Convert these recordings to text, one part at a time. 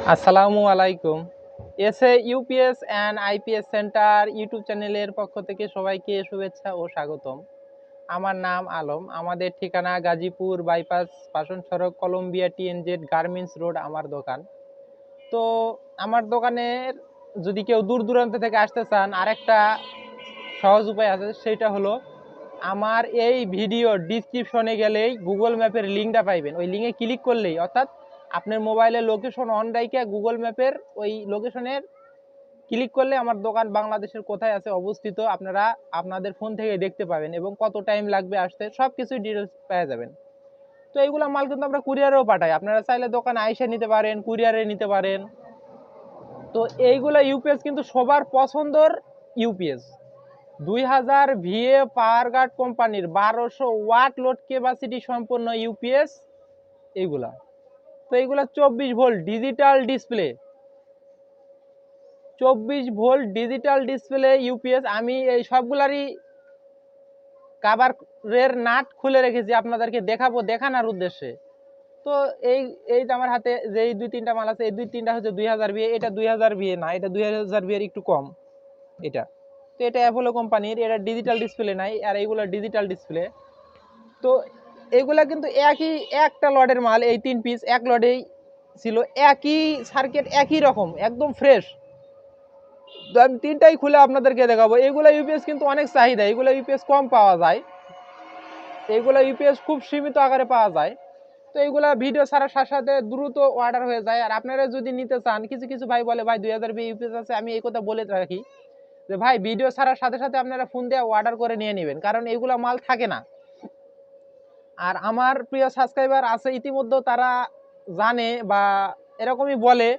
আসসালামু আলাইকুম। SA UPS and IPS centre YouTube চ্যানেলের পক্ষ থেকে সবাইকে শুভেচ্ছা ও স্বাগতম। আমার নাম আলম। আমাদের ঠিকানা গাজীপুর বাইপাস, পাষণ সড়ক, কলম্বিয়া টিএনজেড গার্মেন্টস রোড আমার দোকান। তো আমার দোকানের যদি কেউ দূর দূরান্ত থেকে আসতে চান, আরেকটা সহজ উপায় আছে, সেটা হলো আমার এই ভিডিও ডিসক্রিপশনে গেলেই গুগল ম্যাপের লিঙ্কটা পাইবেন। ওই লিঙ্কে ক্লিক করলেই, অর্থাৎ আপনার মোবাইলের লোকেশন অন রাইখা গুগল ম্যাপের ওই লোকেশনের ক্লিক করলে আমার দোকান বাংলাদেশের কোথায় আছে অবস্থিত আপনারা আপনাদের ফোন থেকে দেখতে পাবেন, এবং কত টাইম লাগবে আসতে সব কিছুই ডিটেলস পেয়ে যাবেন। তো এইগুলো মাল কিন্তু আমরা কুরিয়ারেও পাঠাই, আপনারা চাইলে দোকানে আইসা নিতে পারেন, কুরিয়ারে নিতে পারেন। তো এইগুলো ইউপিএস কিন্তু সবার পছন্দের ইউপিএস, 2000 ভিএ পাওয়ার গার্ড কোম্পানির 1200 ওয়াট লোড ক্যাপাসিটি সম্পন্ন ইউপিএস এইগুলা। তো এইগুলা 24 volt digital display, 24 volt digital display UPS. আমি এই সবগুলারই কাভারের নাট খুলে রেখেছি আপনাদেরকে দেখাবো, দেখানোর উদ্দেশ্যে। তো এই এই আমার হাতে যে এই দুই তিনটা মাল আছে, এই দুই তিনটা হচ্ছে 2000 ভিএ, এটা 2000 ভিএ না, এটা 2000 ভিএর একটু কম এটা। তো এটা অ্যাপোলো কোম্পানির, এটা ডিজিটাল ডিসপ্লে নাই, আর এইগুলো ডিজিটাল ডিসপ্লে। তো এগুলা কিন্তু একই একটা লটের মাল, এই 3 পিস এক লটেই ছিল, একই সার্কিট একই রকম একদম ফ্রেশ। তো আমি তিনটাই খুলে আপনাদেরকে দেখাবো। এইগুলা ইউপিএস কিন্তু অনেক চাহিদা, এইগুলা ইউপিএস কম পাওয়া যায়, এইগুলা ইউপিএস খুব সীমিত আকারে পাওয়া যায়। তো এইগুলা ভিডিও ছাড়ার সাথে সাথে দ্রুত অর্ডার হয়ে যায়। আর আপনারা যদি নিতে চান, কিছু কিছু ভাই বলে ভাই 2000 ইউপিএস আছে, আমি এই কথা বলে রাখি যে ভাই ভিডিও ছাড়ার সাথে সাথে আপনারা ফোন দিয়ে অর্ডার করে নিয়ে নেবেন, কারণ এইগুলা মাল থাকে না। আর আমার প্রিয় সাবস্ক্রাইবার আছে ইতিমধ্যে, তারা জানে বা এরকমই বলে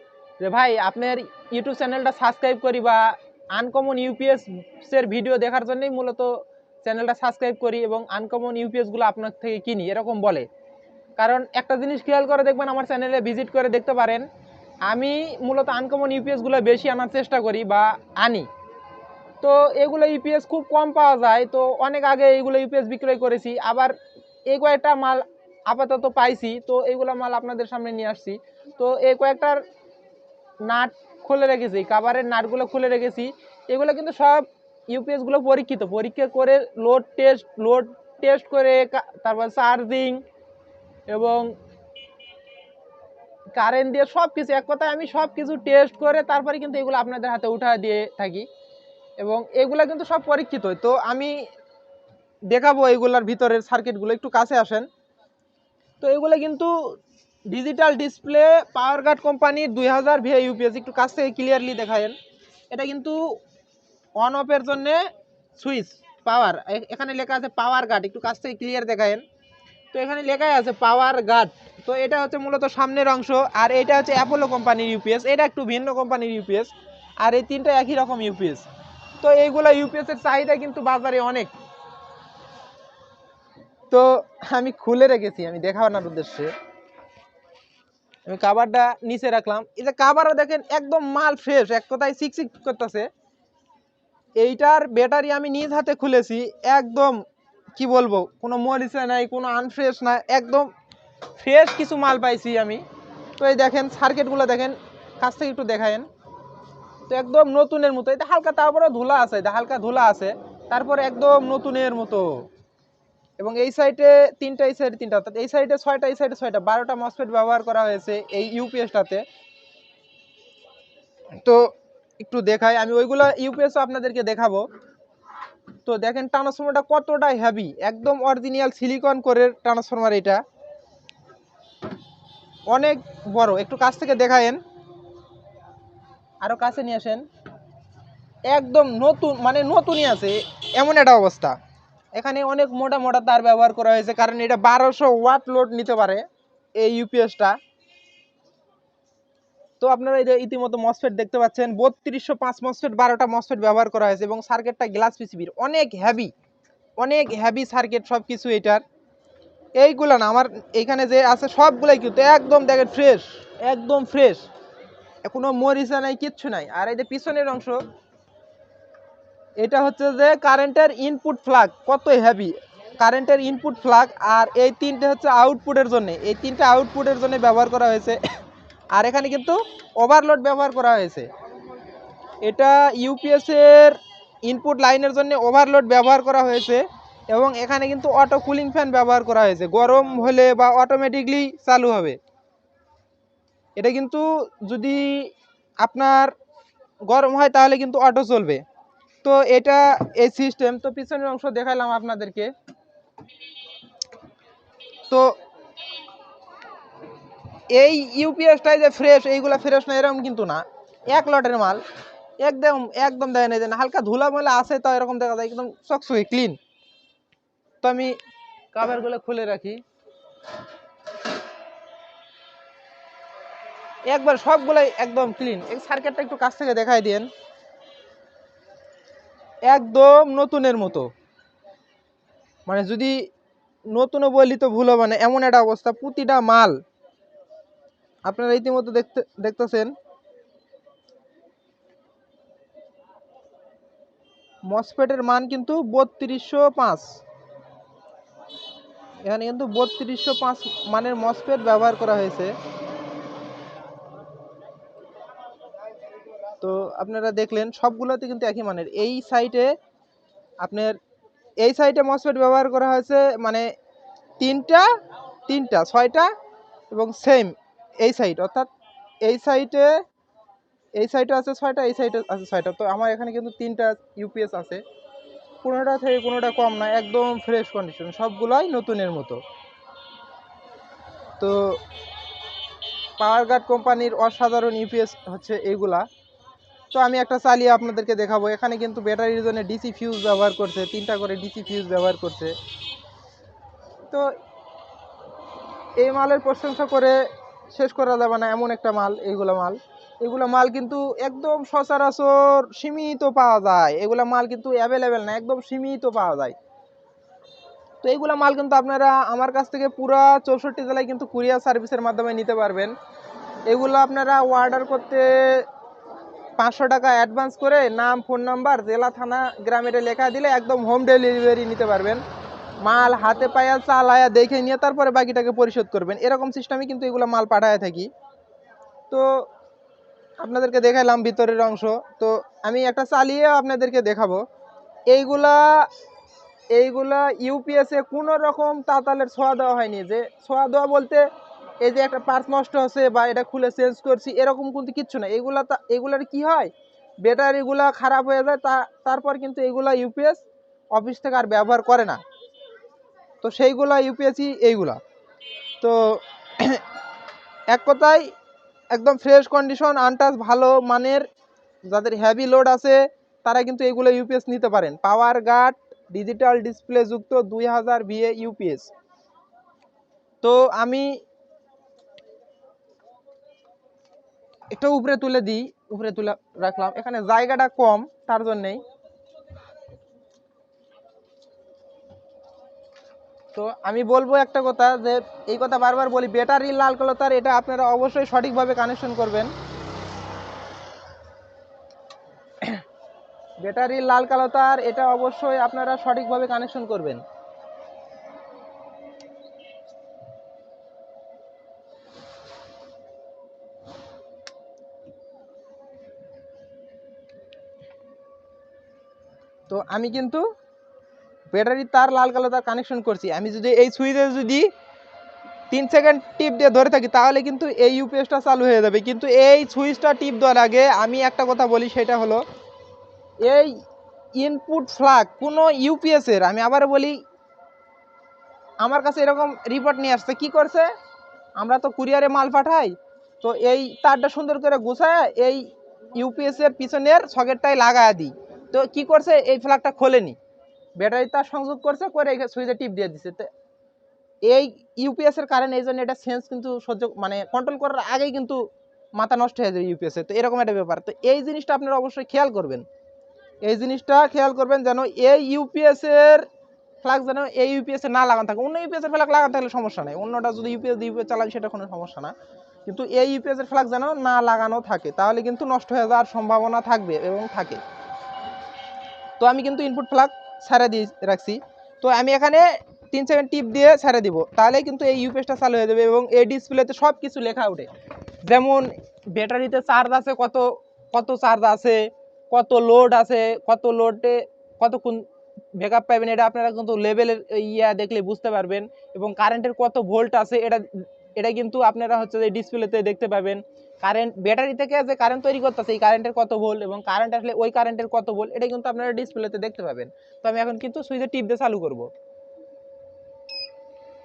যে ভাই আপনার ইউটিউব চ্যানেলটা সাবস্ক্রাইব করি, বা আনকমন ইউপিএস এর ভিডিও দেখার জন্যই মূলত চ্যানেলটা সাবস্ক্রাইব করি এবং আনকমন ইউপিএসগুলো আপনার থেকে কিনি, এরকম বলে। কারণ একটা জিনিস খেয়াল করে দেখবেন, আমার চ্যানেলে ভিজিট করে দেখতে পারেন, আমি মূলত আনকমন ইউপিএসগুলো বেশি আনার চেষ্টা করি বা আনি। তো এগুলো ইউপিএস খুব কম পাওয়া যায়, তো অনেক আগে এইগুলো ইউপিএস বিক্রয় করেছি, আবার এই কয়েকটা মাল আপাতত পাইছি, তো এইগুলো মাল আপনাদের সামনে নিয়ে আসছি। তো এই কয়েকটার নাট খুলে রেখেছি, কাভারের নাটগুলো খুলে রেখেছি। এগুলো কিন্তু সব ইউপিএসগুলো পরীক্ষা করে লোড টেস্ট করে, তারপর চার্জিং এবং কারেন্ট দিয়ে সব কিছু, এক কথায় আমি সব কিছু টেস্ট করে তারপরে কিন্তু এগুলো আপনাদের হাতে উঠা দিয়ে থাকি, এবং এগুলা কিন্তু সব পরীক্ষিত। তো আমি দেখাবো এইগুলার ভিতরের সার্কিটগুলো, একটু কাছে আসেন। তো এগুলো কিন্তু ডিজিটাল ডিসপ্লে পাওয়ার গার্ড কোম্পানির 2000 ভিএ ইউপিএস, একটু কাছ থেকে ক্লিয়ারলি দেখায়েন। এটা কিন্তু অন অফের জন্য সুইচ পাওয়ার, এখানে লেখা আছে পাওয়ার গার্ড, একটু কাছ থেকে ক্লিয়ার দেখায়েন। তো এখানে লেখাই আছে পাওয়ার গার্ড। তো এটা হচ্ছে মূলত সামনের অংশ, আর এটা হচ্ছে অ্যাপোলো কোম্পানির ইউপিএস, এটা একটু ভিন্ন কোম্পানির ইউপিএস, আর এই তিনটা একই রকম ইউপিএস। তো এইগুলো ইউপিএস এর চাহিদা কিন্তু বাজারে অনেক। তো আমি খুলে রেখেছি, আমি দেখানোর উদ্দেশ্যে আমি কাভারটা নিচে রাখলাম। এই যে কাভারও দেখেন একদম মাল ফ্রেশ, এক কথায় চিকচিক করতেছে। এইটার ব্যাটারি আমি নিজ হাতে খুলেছি, একদম কি বলবো, কোনো মরিচা নাই, কোনো আনফ্রেশ না, একদম ফ্রেশ কিছু মাল পাইছি আমি। তো এই দেখেন সার্কিটগুলো দেখেন, কাছ থেকে একটু দেখায়েন। তো একদম নতুনের মতো, এটা হালকা তারপরে ধুলা আছে, এটা হালকা ধুলা আছে, তারপরে একদম নতুনের মতো। এবং এই সাইডে তিনটা, এই সাইডে তিনটা, অর্থাৎ এই সাইডে 6টা, এই সাইডে 6টা, 12টা মসফেট ব্যবহার করা হয়েছে এই ইউপিএসটাতে। তো একটু দেখাই আমি, ওইগুলো ইউপিএসও আপনাদেরকে দেখাবো। তো দেখেন ট্রান্সফরমারটা কতটা হেভি, একদম অরিজিনাল সিলিকন করে ট্রান্সফরমার, এটা অনেক বড়। একটু কাছ থেকে দেখায়েন, আরো কাছে নিয়ে আসেন। একদম নতুন, মানে নতুনই আছে এমন একটা অবস্থা। এখানে অনেক মোটা মোটা তার ব্যবহার করা হয়েছে, কারণ এটা 1200 ওয়াট লোড নিতে পারে এই ইউপিএসটা। তো আপনারা এই যে ইতিমধ্যে মসফেট দেখতে পাচ্ছেন, 3205 মসফেট, 12টা মসফেট ব্যবহার করা হয়েছে, এবং সার্কিটটা গ্লাস পিসিবির অনেক হেভি সার্কিট সব কিছু এটার। এইগুলা না, আমার এখানে যে আছে সবগুলাই কিন্তু একদম দেখেন ফ্রেশ, একদম ফ্রেশ, কোনো মরিচা নাই, কিচ্ছু নাই। আর এই যে পিছনের অংশ, এটা হচ্ছে যে কারেন্টের ইনপুট ফ্লাগ, কত হেভি কারেন্টের ইনপুট ফ্লাগ। আর এই তিনটে হচ্ছে আউটপুটের জন্য, এই তিনটা আউটপুটের জন্য ব্যবহার করা হয়েছে। আর এখানে কিন্তু ওভারলোড ব্যবহার করা হয়েছে। এটা ইউপিএস এর ইনপুট লাইনের জন্য ওভারলোড ব্যবহার করা হয়েছে এবং এখানে কিন্তু অটো কুলিং ফ্যান ব্যবহার করা হয়েছে, গরম হলে বা অটোমেটিকলি চালু হবে। এটা কিন্তু যদি আপনার গরম হয় তাহলে কিন্তু অটো চলবে। তো এটা এই সিস্টেম। তো পিছনের অংশ দেখালাম আপনাদেরকে। তো এই ইউপিএসটাই যে ফ্রেশ, এইগুলা ফ্রেশ না এরকম কিন্তু না, এক লটের মাল, একদম একদম দেখা নেই না, হালকা ধুলা ময়লা আছে তো এরকম দেখা যায়, একদম চকচকে ক্লিন। তো আমি কাভারগুলো খুলে রাখি, একবার সবগুলাই একদম ক্লিন। এই সার্কিটটা একটু কাছ থেকে দেখাই দেন, একদম নতুনের মতো। মানে যদি নতুনও বলি তো ভুল হবে না, এমন একটা অবস্থা। প্রতিটা মাল আপনারা ইতিমধ্যে দেখতেছেন। মসফেটের মান কিন্তু 3205, এখানে কিন্তু 3205 মানের মসফেট ব্যবহার করা হয়েছে। তো আপনারা দেখলেন সবগুলোতে কিন্তু একই মানের। এই সাইটে আপনার এই সাইটে মসফেট ব্যবহার করা হয়েছে মানে তিনটা 6টা এবং সেম এই সাইড, অর্থাৎ এই সাইটে আছে 6টা, এই সাইডে আছে 6টা। তো আমার এখানে কিন্তু 3টা ইউপিএস আছে, কোনোটা থেকে কোনোটা কম না, একদম ফ্রেশ কন্ডিশন, সবগুলাই নতুনের মতো। তো পাওয়ার গার্ড কোম্পানির অসাধারণ ইউপিএস হচ্ছে এইগুলা। তো আমি একটা চালিয়ে আপনাদেরকে দেখাবো। এখানে কিন্তু ব্যাটারির জন্য ডিসি ফিউজ ব্যবহার করছে, 3টা করে ডিসি ফিউজ ব্যবহার করছে। তো এই মালের প্রশংসা করে শেষ করা যাবে না, এমন একটা মাল এগুলো মাল কিন্তু একদম সচরাচর সীমিত পাওয়া যায়। এগুলা মাল কিন্তু অ্যাভেলেবেল না, একদম সীমিত পাওয়া যায়। তো এইগুলা মাল কিন্তু আপনারা আমার কাছ থেকে পুরা 64 জেলায় কিন্তু কুরিয়ার সার্ভিসের মাধ্যমে নিতে পারবেন। এগুলো আপনারা অর্ডার করতে 500 টাকা অ্যাডভান্স করে নাম, ফোন নাম্বার, জেলা, থানা, গ্রামের লেখা দিলে একদম হোম ডেলিভারি নিতে পারবেন। মাল হাতে পায়া চালায়া দেখে নিয়ে তারপরে বাকিটাকে পরিশোধ করবেন, এরকম সিস্টেমে কিন্তু এগুলো মাল পাঠায় থাকি। তো আপনাদেরকে দেখালাম ভিতরের অংশ। তো আমি একটা চালিয়ে আপনাদেরকে দেখাবো। এইগুলা ইউপিএস এ কোনো রকম তাতালের ছোঁয়া দেওয়া হয়নি। যে ছোঁয়া দেওয়া বলতে এই যে একটা পার্টস নষ্ট হচ্ছে বা এটা খুলে চেঞ্জ করছি এরকম কিন্তু কিচ্ছু না। এগুলার কি হয়, ব্যাটারিগুলা খারাপ হয়ে যায়, তারপর কিন্তু এগুলা ইউপিএস অফিস থেকে আর ব্যবহার করে না। তো সেইগুলা ইউপিএসই এইগুলা। তো এক কথায় একদম ফ্রেশ কন্ডিশন, আনটাচ, ভালো মানের, যাদের হেভি লোড আছে তারা কিন্তু এগুলো ইউপিএস নিতে পারেন। পাওয়ার গার্ড ডিজিটাল ডিসপ্লে যুক্ত 2000 ভিএ ইউপিএস। তো আমি একটু উপরে তুলে রাখলাম, এখানে জায়গাটা কম তার জন্যই। তো আমি বলবো একটা কথা, যে এই কথা বারবার বলি, ব্যাটারি লাল কালো তার এটা আপনারা অবশ্যই সঠিকভাবে কানেকশন করবেন। ব্যাটারি লাল কালো তার এটা অবশ্যই আপনারা সঠিকভাবে কানেকশন করবেন। তো আমি কিন্তু ব্যাটারি তার লাল কালো তার কানেকশন করছি। আমি যদি এই সুইচে যদি 3 সেকেন্ড টিপ দিয়ে ধরে থাকি তাহলে কিন্তু এই ইউপিএসটা চালু হয়ে যাবে। কিন্তু এই সুইচটা টিপ দেওয়ার আগে আমি একটা কথা বলি, সেটা হলো এই ইনপুট ফ্লাগ কোনো ইউপিএস এর, আমি আবার বলি, আমার কাছে এরকম রিপোর্ট নিয়ে আসছে। কি করছে, আমরা তো কুরিয়ারে মাল পাঠাই, তো এই তারটা সুন্দর করে গুছায় এই ইউপিএস এর পিছনের সকেটটাই লাগায় দিই। তো কি করছে, এই ফ্লাগটা খোলেনি, ব্যাটারি তার সংযোগ করছে, করে সুইচে টিপ দিয়ে দিচ্ছে। তো এই ইউপিএস এর কারণে এই জন্য এটা সেন্স কিন্তু সহ্য মানে কন্ট্রোল করার আগেই কিন্তু মাথা নষ্ট হয়ে যায় ইউপিএস এর। তো এরকম একটা ব্যাপার। তো এই জিনিসটা আপনারা অবশ্যই খেয়াল করবেন, এই জিনিসটা খেয়াল করবেন যেন এই ইউপিএস এর ফ্ল্যাগ যেন এই ইউপিএস এ না লাগানো থাকে। অন্য ইউপিএস এর ফ্ল্যাগ লাগানো থাকলে সমস্যা নেই, অন্যটা যদি ইউপিএস চালান সেটা কোনো সমস্যা না, কিন্তু এই ইউপিএস এর ফ্ল্যাগ যেন না লাগানো থাকে, তাহলে কিন্তু নষ্ট হয়ে যাওয়ার সম্ভাবনা থাকবে এবং থাকে। তো আমি কিন্তু ইনপুট ফ্ল্যাগ ছেড়ে দিয়ে রাখছি। তো আমি এখানে 3 সেকেন্ড টিপ দিয়ে ছেড়ে দিব, তাহলে কিন্তু এই ইউপিএসটা চালু হয়ে যাবে এবং এই ডিসপ্লেতে সব কিছু লেখা ওঠে। যেমন ব্যাটারিতে চার্জ আছে কত কত চার্জ আছে, কত লোড আছে, কত লোডে কতক্ষণ ব্যাকআপ পাবেন, এটা আপনারা কিন্তু লেভেলের ইয়া দেখলে বুঝতে পারবেন। এবং কারেন্টের কত ভোল্ট আছে এটা এটা কিন্তু আপনারা হচ্ছে যে ডিসপ্লেতে দেখতে পাবেন। কারেন্ট ব্যাটারি থেকে যে কারেন্ট তৈরি করতেছে এই কারেন্টের কত ভোল্ট এবং কারেন্ট আসলে ওই কারেন্টের কত ভোল্ট এটা কিন্তু আপনারা ডিসপ্লেতে দেখতে পাবেন। তো আমি এখন কিন্তু সুইচে টিপ দিয়ে চালু করব।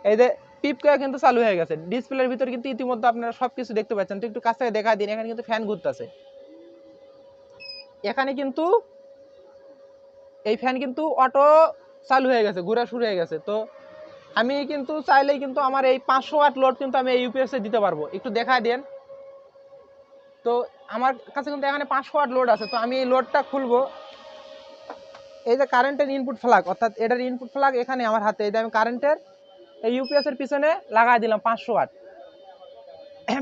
এই যে টিপ করে কিন্তু চালু হয়ে গেছে, ডিসপ্লের ভিতর কিন্তু ইতিমধ্যে আপনারা সবকিছু দেখতে পাচ্ছেন। তো একটু কাছ থেকে দেখা দিন, এখানে কিন্তু ফ্যান ঘুরতেছে, এখানে কিন্তু এই ফ্যান কিন্তু অটো চালু হয়ে গেছে, ঘোরা শুরু হয়ে গেছে। তো আমি কিন্তু চাইলেই কিন্তু আমার এই 500 ওয়াট লোড কিন্তু আমি এই ইউপিএস এ দিতে পারবো, একটু দেখা দেন। তো আমার কাছে কিন্তু এখানে 500 ওয়াট লোড আছে। তো আমি এই লোডটা খুলবো, এই যে কারেন্টের ইনপুট ফ্ল্যাগ অর্থাৎ এটার ইনপুট ফ্ল্যাগ এখানে আমার হাতে, এই যে আমি কারেন্টের এই ইউপিএস এর পিছনে লাগাই দিলাম 500 ওয়াট।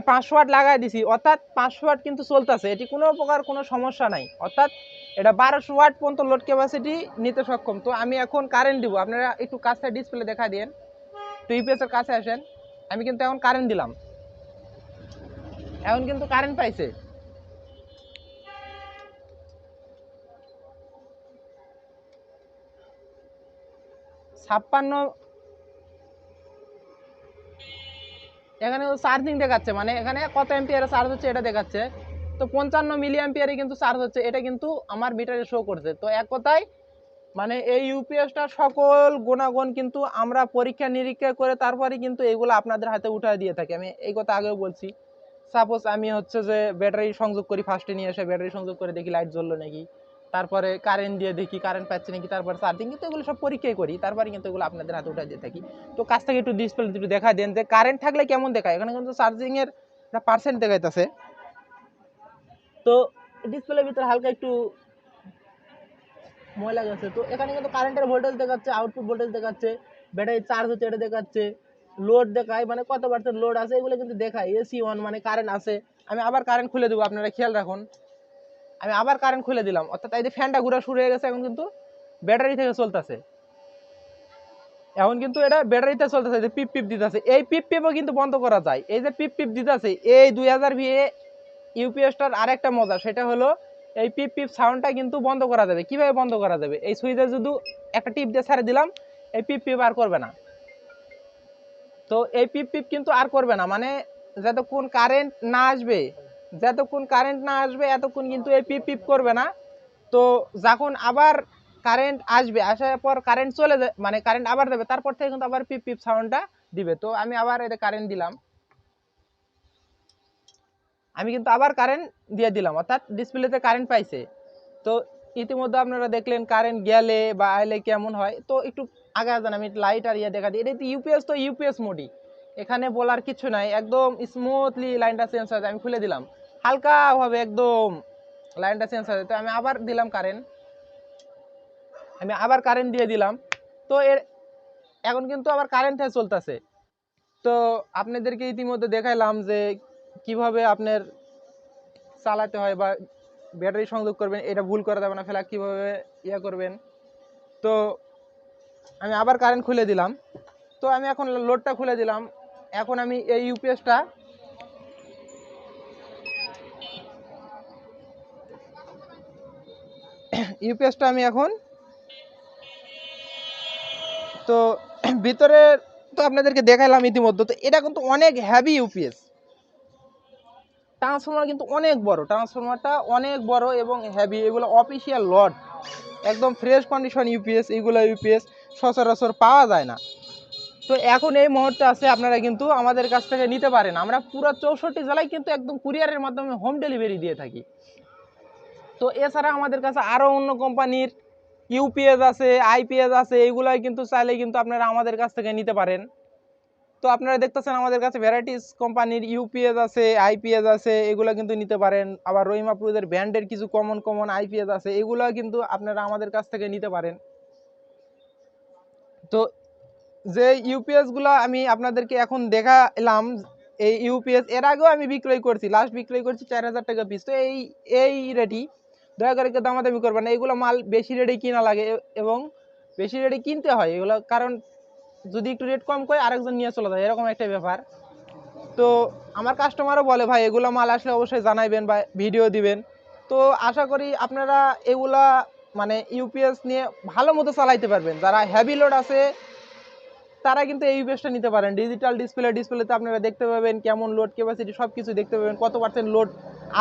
500 ওয়াট লাগাই দিছি, অর্থাৎ 500 ওয়াট কিন্তু চলতেছে, এটি কোনো প্রকার কোনো সমস্যা নাই, অর্থাৎ এটা 1200 ওয়াট পর্যন্ত লোড ক্যাপাসিটি নিতে সক্ষম। তো আমি এখন কারেন্ট দিব, আপনারা একটু কাছে ডিসপ্লে দেখা দেন, তো ইউপিএস এর কাছে আসেন। আমি কিন্তু এখন কারেন্ট দিলাম, এখন কিন্তু কারেন্ট পাইছে। ছাপ্পান্ন, এখানে চার্জিং দেখাচ্ছে, মানে এখানে কত এম্পিয়ারে চার্জ হচ্ছে এটা দেখাচ্ছে। তো 55 মিলি অ্যাম্পিয়ারে কিন্তু চার্জ হচ্ছে, এটা কিন্তু আমার মিটারে শো করছে। তো এক কথায় মানে এই ইউপিএসটা সকল গুণাগুণ কিন্তু আমরা পরীক্ষা নিরীক্ষা করে তারপরে কিন্তু এগুলো আপনাদের হাতে উঠায় দিয়ে থাকি। আমি এই কথা আগেও বলছি। সাপোজ আমি হচ্ছে যে ব্যাটারি সংযোগ করি, ফার্স্টে নিয়ে এসে ব্যাটারি সংযোগ করে দেখি লাইট জ্বললো নাকি, তারপরে কারেন্ট দিয়ে দেখি কারেন্ট পাচ্ছে নাকি, তারপরে চার্জিং, কিন্তু এগুলো সব পরীক্ষাই করি, তারপরে কিন্তু এগুলো আপনাদের হাতে উঠায় দিয়ে থাকি। তো কাছ থেকে একটু ডিসপ্লে একটু দেখা দেন যে কারেন্ট থাকলে কেমন দেখায়, এখানে কিন্তু চার্জিং এর একটা পার্সেন্ট দেখাইতেছে। তো ডিসপ্লের ভিতরে হালকা একটু ময়লা গেছে। তো এখানে কিন্তু কারেন্টের ভোল্টেজ দেখাচ্ছে, আউটপুট ভোল্টেজ দেখাচ্ছে, ব্যাটারি চার্জ হচ্ছে এটা দেখাচ্ছে, লোড দেখায় মানে কত পার্সেন্ট লোড আছে এগুলো কিন্তু দেখায়, এসি অন মানে কারেন্ট আছে। আমি আবার কারেন্ট খুলে দেবো, আপনারা খেয়াল রাখুন, আমি আবার কারেন্ট খুলে দিলাম, অর্থাৎ এই যে ফ্যানটা ঘোরা শুরু হয়ে গেছে, এখন কিন্তু ব্যাটারি থেকে চলতেছে, এখন কিন্তু এটা ব্যাটারিতে চলতেছে, যে পিপ পিপ দিতেছে, এই পিপ পিপও কিন্তু বন্ধ করা যায়। এই যে পিপ পিপ দিতেছে এই 2000 ভিএ ইউপিএসটার আরেকটা মজা, সেটা হলো এই পিপ পিপ সাউন্ডটা কিন্তু বন্ধ করা যাবে। কিভাবে বন্ধ করা যাবে, এই সুইচে যদি একটা টিপ দিয়ে ছেড়ে দিলাম এই পিপ পিপ আর করবে না। তো এই পিপ পিপ কিন্তু আর করবে না, মানে যতক্ষণ কারেন্ট না আসবে, যতক্ষণ কারেন্ট না আসবে এতক্ষণ কিন্তু এই পিপ পিপ করবে না। তো যখন আবার কারেন্ট আসবে, আসার পর কারেন্ট চলে যায় মানে কারেন্ট আবার দেবে, তারপর থেকে কিন্তু আবার পিপ পিপ সাউন্ডটা দিবে। তো আমি আবার এটা কারেন্ট দিলাম, আমি কিন্তু আবার কারেন্ট দিয়ে দিলাম, অর্থাৎ ডিসপ্লেতে কারেন্ট পাইছে। তো ইতিমধ্যে আপনারা দেখলেন কারেন্ট গেলে বা আইলে কেমন হয়। তো একটু আগে আসেন, আমি লাইট আর ইয়ে দেখা দিই, এটা তো ইউপিএস, তো ইউপিএস মোডই, এখানে বলার কিছু নাই, একদম স্মুথলি লাইনটা চেঞ্জ হয়ে যায়। আমি খুলে দিলাম, হালকাভাবে একদম লাইনটা চেঞ্জ হয়ে যায়। তো আমি আবার দিলাম কারেন্ট, আমি আবার কারেন্ট দিয়ে দিলাম। তো এর এখন কিন্তু আবার কারেন্ট চলতেছে। তো আপনাদেরকে ইতিমধ্যে দেখাইলাম যে কিভাবে আপনার চালাতে হয় বা ব্যাটারি সংযোগ করবেন, এটা ভুল করা যাবে না, ফ্ল্যাগ কীভাবে ইয়ে করবেন। তো আমি আবার কারেন্ট খুলে দিলাম, তো আমি এখন লোডটা খুলে দিলাম। এখন আমি এই ইউপিএসটা আমি এখন তো ভিতরে তো আপনাদেরকে দেখাইলাম ইতিমধ্যে। তো এটা কিন্তু অনেক হেভি ইউপিএস, ট্রান্সফরমার কিন্তু অনেক বড়, ট্রান্সফরমারটা অনেক বড় এবং হেভি, এগুলো অফিসিয়াল লট, একদম ফ্রেশ কন্ডিশন ইউপিএস, এইগুলো ইউপিএস সচরাচর পাওয়া যায় না। তো এখন এই মুহূর্তে আছে, আপনারা কিন্তু আমাদের কাছ থেকে নিতে পারেন, আমরা পুরো 64 জেলায় কিন্তু একদম কুরিয়ারের মাধ্যমে হোম ডেলিভারি দিয়ে থাকি। তো এছাড়া আমাদের কাছে আরও অন্য কোম্পানির ইউপিএস আছে, আইপিএস আছে, এইগুলাই কিন্তু চাইলে কিন্তু আপনারা আমাদের কাছ থেকে নিতে পারেন। তো আপনারা দেখতেছেন আমাদের কাছে ভ্যারাইটিস কোম্পানির ইউপিএস আছে, আইপিএস আছে, এগুলো কিন্তু নিতে পারেন। আবার রহিমা প্রুদের ব্র্যান্ডের কিছু কমন কমন আইপিএস আছে, এগুলো কিন্তু আপনারা আমাদের কাছ থেকে নিতে পারেন। তো যে ইউপিএস গুলো আমি আপনাদেরকে এখন দেখালাম, এই ইউপিএস এর আগেও আমি বিক্রয় করছি, লাস্ট বিক্রয় করছি 4000 টাকা পিস। তো এই রেটই, দয়া করে কেউ দামাদামি করবেন না, এগুলো মাল বেশি রেটে কিনা লাগে এবং বেশি রেটে কিনতে হয় এগুলো, কারণ যদি একটু রেট কম করে আরেকজন নিয়ে চলে যায়, এরকম একটা ব্যাপার। তো আমার কাস্টমারও বলে ভাই এগুলো মাল আসলে অবশ্যই জানাইবেন বা ভিডিও দিবেন। তো আশা করি আপনারা এগুলা মানে ইউপিএস নিয়ে ভালো মতো চালাইতে পারবেন। যারা হেভি লোড আছে তারা কিন্তু এই ইউপিএসটা নিতে পারেন। ডিজিটাল ডিসপ্লেতে আপনারা দেখতে পাবেন কেমন লোড ক্যাপাসিটি সব কিছু দেখতে পাবেন, কত পার্সেন্ট লোড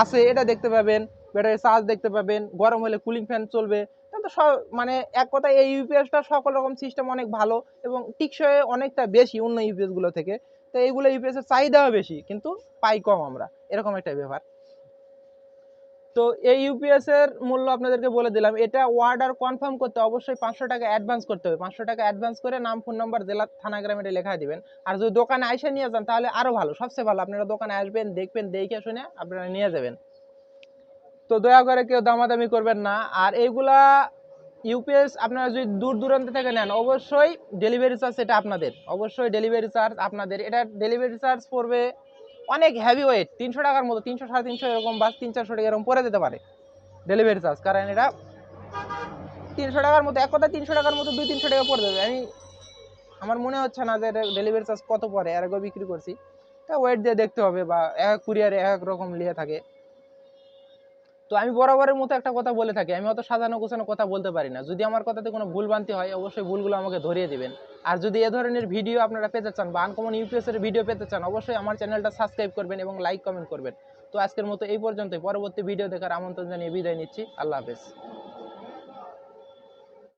আছে এটা দেখতে পাবেন, ব্যাটারি চার্জ দেখতে পাবেন, গরম হলে কুলিং ফ্যান চলবে। তো সব মানে এক কথায় এই ইউপিএসটা সকল রকম সিস্টেম অনেক ভালো এবং টিকসই অনেকটা বেশি অন্য ইউপিএস গুলো থেকে। তো এইগুলো ইউপিএস এর চাহিদাও বেশি কিন্তু পাই কম আমরা, এরকম একটা ব্যাপার। তো এই ইউপিএস এর মূল্য আপনাদেরকে বলে দিলাম। এটা অর্ডার কনফার্ম করতে অবশ্যই 500 টাকা অ্যাডভান্স করতে হবে। 500 টাকা অ্যাডভান্স করে নাম, ফোন নাম্বার, জেলা, থানা, গ্রাম এটা লেখা দিবেন। আর যদি দোকানে আইসা নিয়ে যান তাহলে আরো ভালো, সবচেয়ে ভালো। আপনারা দোকানে আসবেন, দেখবেন, দেখে শুনে আপনারা নিয়ে যাবেন। তো দয়া করে কেউ দামাদামি করবেন না। আর এইগুলা ইউপিএস আপনারা যদি দূর দূরান্ত থেকে নেন অবশ্যই ডেলিভারি চার্জ এটা আপনাদের, অবশ্যই ডেলিভারি চার্জ আপনাদের। এটা ডেলিভারি চার্জ পড়বে অনেক হেভি ওয়েট, 300 টাকার মতো, 300 350 এরকম বা 300-400 টাকা এরকম পড়ে যেতে পারে ডেলিভারি চার্জ। কারণ এটা 300 টাকার মতো, এক কথা 300 টাকার মতো 200-300 টাকা পড়ে যাবে। আমার মনে হচ্ছে না যে ডেলিভারি চার্জ কত পড়ে, এর আগে বিক্রি করছি। তা ওয়েট দিয়ে দেখতে হবে, বা এক কুরিয়ারে এক রকম নিয়ে থাকে। তো আমি বরাবরের মতো একটা কথা বলে থাকি, আমি অত সাজানো গোছানো কথা বলতে পারি না। যদি আমার কথাতে কোনো ভুল ভ্রান্তি হয় অবশ্যই ভুলগুলো আমাকে ধরিয়ে দিবেন। আর যদি এ ধরনের ভিডিও আপনারা পেতে চান বা আনকমন ইউপিএস এর ভিডিও পেতে চান অবশ্যই আমার চ্যানেলটা সাবস্ক্রাইব করবেন এবং লাইক কমেন্ট করবেন। তো আজকের মতো এই পর্যন্তই। পরবর্তী ভিডিও দেখার আমন্ত্রণ জানিয়ে বিদায় নিচ্ছি। আল্লাহ হাফেজ।